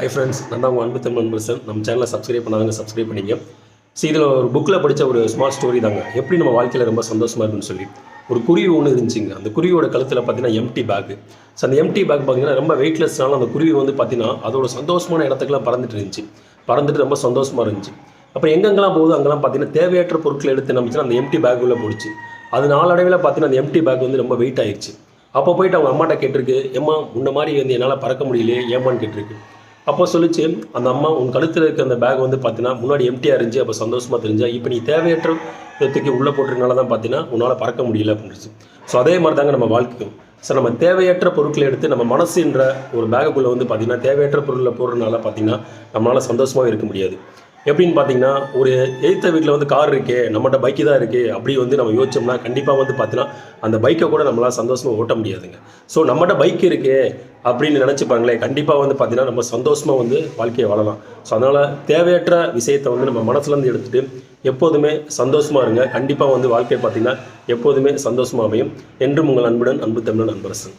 Hi friends, நான் தான் உங்கள் அன்பு தமிழ் நண்பர்சன். நம்ம சேனலை சப்ஸ்கிரைப் பண்ணாதவங்க சப்ஸ்கிரைப் பண்ணிங்க. இதில் ஒரு புக்கில் படித்த ஒரு ஸ்மால் ஸ்டோரி தாங்க. எப்படி நம்ம வாழ்க்கையில் ரொம்ப சந்தோஷமாக இருக்குன்னு சொல்லி ஒரு குருவி ஒன்று இருந்துச்சுங்க. அந்த குருவியோட கழுத்தில் பார்த்தீங்கன்னா எம்டி பேக்கு. ஸோ அந்த எம்டி பேக் பார்த்தீங்கன்னா ரொம்ப வெயிட்லெஸ்னால அந்த குருவி வந்து பார்த்தீங்கன்னா அதோட சந்தோஷமான இடத்துக்குலாம் பறந்துட்டு இருந்துச்சு. பறந்துட்டு ரொம்ப சந்தோஷமாக இருந்துச்சு. அப்புறம் எங்கெங்கெல்லாம் போகுது அங்கெல்லாம் பார்த்தீங்கன்னா தேவையற்ற பொருட்களை எடுத்து நம்பிச்சுன்னா அந்த எம்டி பேக் உள்ளே போடுச்சு. அது நாளடைவில் பார்த்தீங்கன்னா அந்த எம்டி பேக் வந்து ரொம்ப வெயிட் ஆயிடுச்சு. அப்போ போயிட்டு அவங்க அம்மாட்ட கேட்டிருக்கு, ஏம்மா முன்ன மாதிரி வந்து என்னால் பறக்க முடியலையே ஏமான்னு கேட்டிருக்கு. அப்போ சொல்லிச்சு அந்த அம்மா, உன் கழுத்தில் இருக்க அந்த பேக் வந்து பார்த்தீங்கன்னா முன்னாடி எம்டியாக இருந்துச்சு, அப்போ சந்தோஷமாக தெரிஞ்சா, இப்போ நீ தேவையற்ற தூக்கி உள்ளே போட்டுறதுனால தான் பார்த்தீங்கன்னா உன்னால் பறக்க முடியல அப்படின்னுச்சு. ஸோ அதே மாதிரி தாங்க நம்ம வாழ்க்கைக்கும். ஸோ நம்ம தேவையற்ற பொருட்களை எடுத்து நம்ம மனசுன்ற ஒரு பேக்குள்ளே வந்து பார்த்திங்கன்னா தேவையற்ற பொருளை போடுறதுனால பார்த்திங்கன்னா நம்மளால் சந்தோஷமாக இருக்க முடியாது. எப்படின்னு பார்த்தீங்கன்னா, ஒரு எதிர்த்த வீட்டில் வந்து கார் இருக்கே, நம்மகிட்ட பைக்கு தான் இருக்குது அப்படி வந்து நம்ம யோசிச்சோம்னா கண்டிப்பாக வந்து பார்த்தீங்கன்னா அந்த பைக்கை கூட நம்மளால் சந்தோஷமாக ஓட்ட முடியாதுங்க. ஸோ நம்மகிட்ட பைக் இருக்கே அப்படின்னு நினச்சி பாருங்களேன், கண்டிப்பாக வந்து பார்த்தீங்கன்னா நம்ம சந்தோஷமாக வந்து வாழ்க்கையை வாழலாம். ஸோ அதனால் தேவையற்ற விஷயத்தை வந்து நம்ம மனசுலேருந்து எடுத்துகிட்டு எப்போதுமே சந்தோஷமாக இருங்க. கண்டிப்பாக வந்து வாழ்க்கையை பார்த்திங்கன்னா எப்போதுமே சந்தோஷமாக அமையும். என்றும் உங்கள் அன்புடன் அன்பு தமிழன் அன்பரசன்.